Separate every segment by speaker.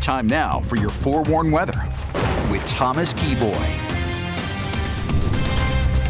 Speaker 1: Time now for your forewarned weather with Thomas Keyboy.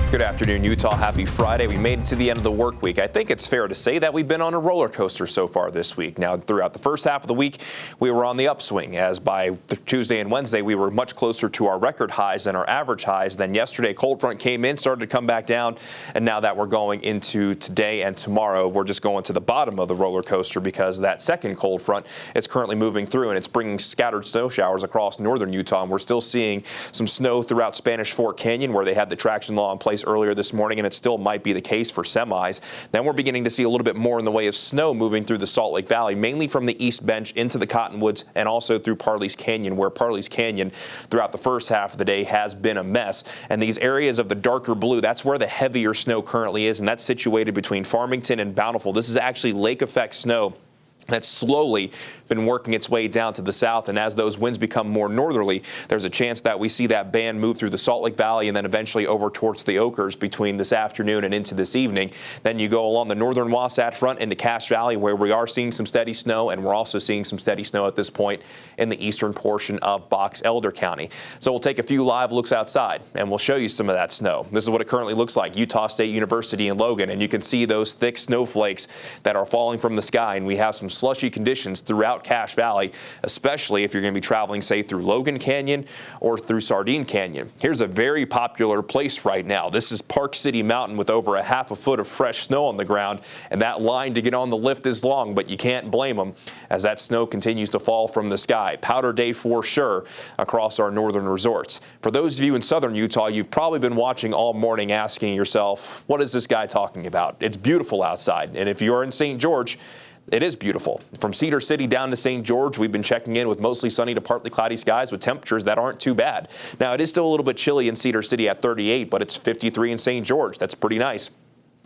Speaker 2: Good afternoon, Utah. Happy Friday. We made it to the end of the work week. I think it's fair to say that we've been on a roller coaster so far this week. Now, throughout the first half of the week, we were on the upswing, as by Tuesday and Wednesday, we were much closer to our record highs and our average highs. Then yesterday, cold front came in, started to come back down, and now that we're going into today and tomorrow, we're just going to the bottom of the roller coaster because that second cold front is currently moving through, and it's bringing scattered snow showers across northern Utah. And we're still seeing some snow throughout Spanish Fork Canyon, where they had the traction law in place earlier this morning, and it still might be the case for semis. Then we're beginning to see a little bit more in the way of snow moving through the Salt Lake Valley, mainly from the East Bench into the Cottonwoods and also through Parley's Canyon, where Parley's Canyon throughout the first half of the day has been a mess. And these areas of the darker blue, that's where the heavier snow currently is, and that's situated between Farmington and Bountiful. This is actually lake effect snow that's slowly been working its way down to the south, and as those winds become more northerly, there's a chance that we see that band move through the Salt Lake Valley and then eventually over towards the Oquirrh between this afternoon and into this evening. Then you go along the northern Wasatch Front into Cache Valley, where we are seeing some steady snow, and we're also seeing some steady snow at this point in the eastern portion of Box Elder County. So we'll take a few live looks outside, and we'll show you some of that snow. This is what it currently looks like, Utah State University in Logan, and you can see those thick snowflakes that are falling from the sky, and we have some slushy conditions throughout Cache Valley, especially if you're going to be traveling, say, through Logan Canyon or through Sardine Canyon. Here's a very popular place right now. This is Park City Mountain with over a half a foot of fresh snow on the ground, and that line to get on the lift is long, but you can't blame them as that snow continues to fall from the sky. Powder day for sure across our northern resorts. For those of you in southern Utah, you've probably been watching all morning asking yourself, what is this guy talking about? It's beautiful outside, and if you're in St. George, it is beautiful. From Cedar City down to St. George, we've been checking in with mostly sunny to partly cloudy skies with temperatures that aren't too bad. Now, it is still a little bit chilly in Cedar City at 38, but it's 53 in St. George. That's pretty nice.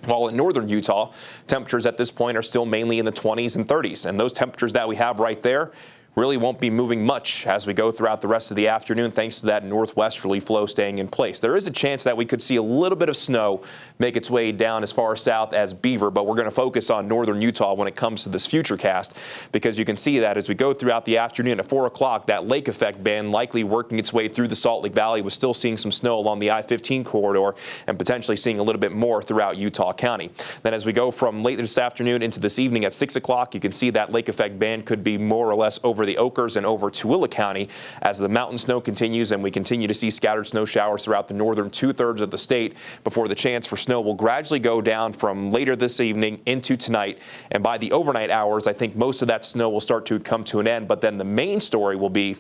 Speaker 2: While in northern Utah, temperatures at this point are still mainly in the 20s and 30s. And those temperatures that we have right there really won't be moving much as we go throughout the rest of the afternoon, thanks to that northwesterly flow staying in place. There is a chance that we could see a little bit of snow make its way down as far south as Beaver, but we're going to focus on northern Utah when it comes to this futurecast, because you can see that as we go throughout the afternoon at 4 o'clock, that lake effect band likely working its way through the Salt Lake Valley. We're still seeing some snow along the I-15 corridor and potentially seeing a little bit more throughout Utah County. Then as we go from late this afternoon into this evening at 6 o'clock, you can see that lake effect band could be more or less over the Oquirrh and over Tooele County as the mountain snow continues, and we continue to see scattered snow showers throughout the northern two-thirds of the state before the chance for snow will gradually go down from later this evening into tonight. And by the overnight hours, I think most of that snow will start to come to an end, but then the main story will be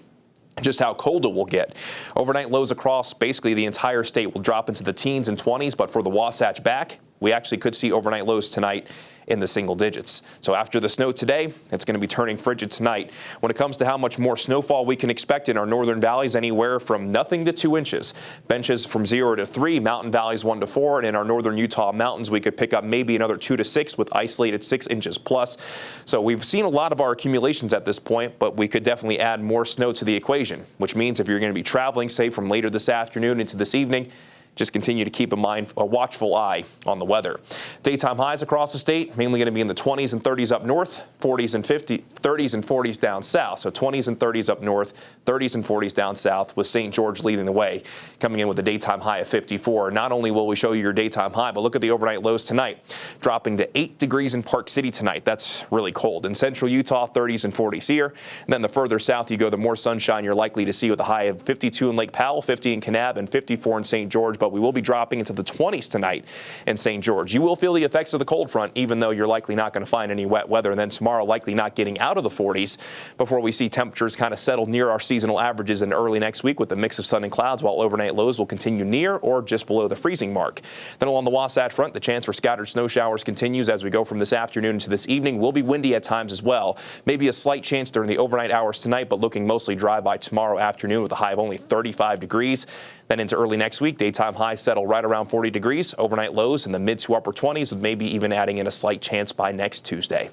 Speaker 2: just how cold it will get. Overnight lows across basically the entire state will drop into the teens and 20s, but for the Wasatch back, we actually could see overnight lows tonight in the single digits. So after the snow today, it's going to be turning frigid tonight. When it comes to how much more snowfall we can expect in our northern valleys, anywhere from nothing to 2 inches. Benches from 0 to 3, mountain valleys 1 to 4, and in our northern Utah mountains, we could pick up maybe another 2 to 6 with isolated 6 inches plus. So we've seen a lot of our accumulations at this point, but we could definitely add more snow to the equation, which means if you're going to be traveling, say, from later this afternoon into this evening, just continue to keep a watchful eye on the weather. Daytime highs across the state, mainly going to be in the 20s and 30s up north, 30s and 40s down south. So 20s and 30s up north, 30s and 40s down south, with St. George leading the way, coming in with a daytime high of 54. Not only will we show you your daytime high, but look at the overnight lows tonight, dropping to 8 degrees in Park City tonight. That's really cold. In central Utah, 30s and 40s here. And then the further south you go, the more sunshine you're likely to see, with a high of 52 in Lake Powell, 50 in Kanab, and 54 in St. George. But we will be dropping into the 20s tonight in St. George. You will feel the effects of the cold front, even though you're likely not going to find any wet weather. And then tomorrow, likely not getting out of the 40s before we see temperatures kind of settle near our seasonal averages in early next week with a mix of sun and clouds, while overnight lows will continue near or just below the freezing mark. Then along the Wasatch Front, the chance for scattered snow showers continues as we go from this afternoon into this evening. Will be windy at times as well. Maybe a slight chance during the overnight hours tonight, but looking mostly dry by tomorrow afternoon with a high of only 35 degrees. Then into early next week, daytime highs settle right around 40 degrees, overnight lows in the mid to upper 20s, with maybe even adding in a slight chance by next Tuesday.